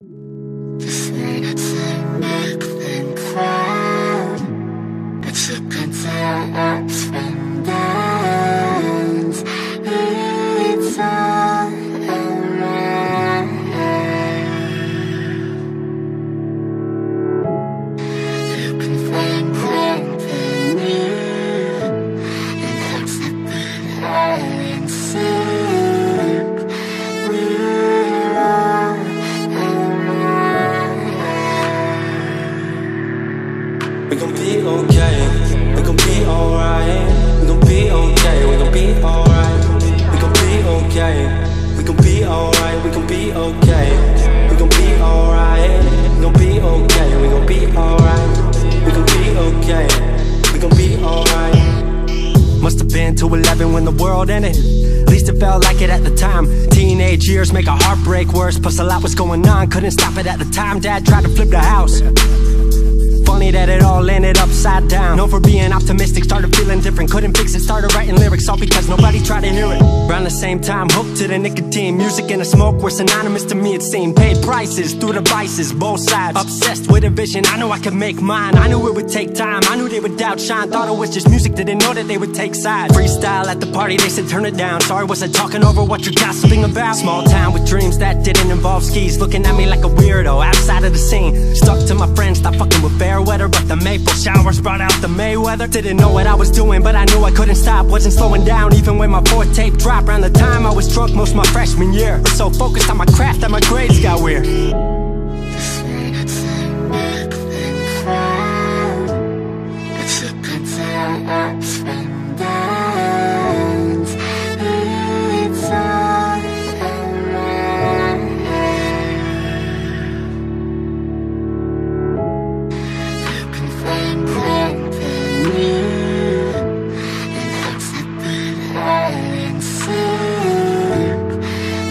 Just need to make them proud, but you can tell ups and downs. It's all around. You can find company in hopes that we're high and sick. We're all we gon' be okay, we gon' be alright. We gon' be okay, we gon' be alright. We gon' be okay, we gon' be alright. We gon' be okay, we gon' be alright. We gon' be okay, we gon' be alright. We gon' be okay, we gon' be alright. Must've been 211 when the world ended. At least it felt like it at the time. Teenage years make a heartbreak worse. Plus a lot was going on, couldn't stop it at the time. Dad tried to flip the house. Funny that it all ended upside down. Known for being optimistic, started feeling different. Couldn't fix it, started writing lyrics, all because nobody tried to hear it. Around the same time, hooked to the nicotine. Music and the smoke were synonymous to me, it seemed. Paid prices through the vices, both sides. Obsessed with a vision, I knew I could make mine. I knew it would take time, I knew they would outshine. Thought it was just music, didn't know that they would take sides. Freestyle at the party, they said turn it down. Sorry, was I talking over what you're gossiping about? Small town with dreams that didn't involve skis. Looking at me like a weirdo, outside of the scene. Stuck to my friends, stopped fucking with fair weather. But the maple showers brought out the Mayweather. Didn't know what I was doing, but I knew I couldn't stop. Wasn't slowing down, even when my fourth tape dropped. Around the time I was drunk most my freshman year. Was so focused on my craft that my grades got weird. just need to make them proud, but you can tell ups and downs. It's all around. You can find company in hopes that we're high and sick.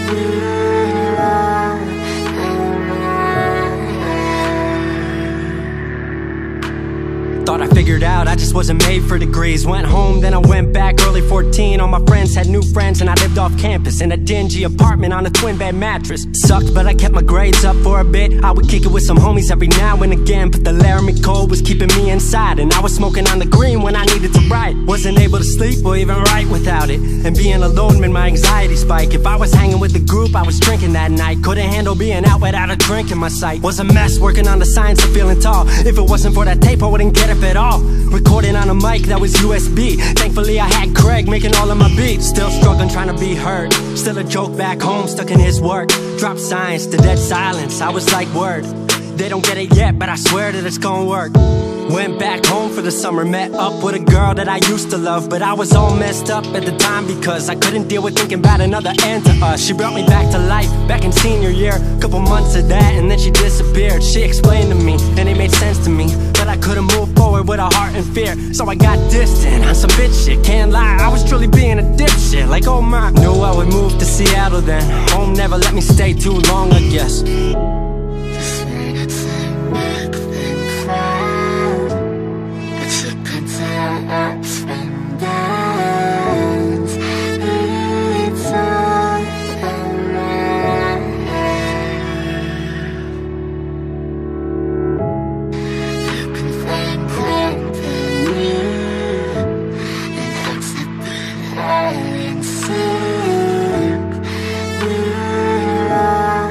We're all Thought I figured out I just wasn't made for degrees. Went home, then I went back early 14. All my friends had new friends and I lived off campus in a dingy apartment on a twin bed mattress. Sucked, but I kept my grades up for a bit. I would kick it with some homies every now and again, but the Laramie cold was keeping me inside. And I was smoking on the green when I needed to write. Wasn't able to sleep or even write without it. And being alone made my anxiety spike. If I was hanging with the group, I was drinking that night. Couldn't handle being out without a drink in my sight. Was a mess working on the science of feeling tall. If it wasn't for that tape, I wouldn't get up at all. Recording on a mic that was USB. Thankfully I had Craig making all of my beats. Still struggling trying to be heard. Still a joke back home, stuck in his work. Dropped science to dead silence, I was like word. They don't get it yet, but I swear that it's gonna work. Went back home for the summer, met up with a girl that I used to love. But I was all messed up at the time because I couldn't deal with thinking about another end to us. She brought me back to life, back in senior year. Couple months of that and then she disappeared. She explained to me and it made sense to me, but I couldn't move forward with a heart in fear. So I got distant on some bitch shit, can't lie, I was truly being a dipshit. Like oh my, knew I would move to Seattle then. Home never let me stay too long, I guess. just need to make them proud, but you can tell ups and downs. It's all around. You can find company in hopes that we're high and sick. We're all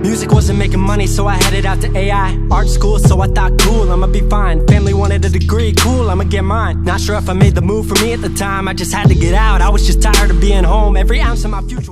Music wasn't making money, so I headed out to AI art school, so I thought cool, I'ma be fine. Family wanted a degree, cool, I'ma get mine. Not sure if I made the move for me at the time, I just had to get out. I was just tired of being home, every ounce of my future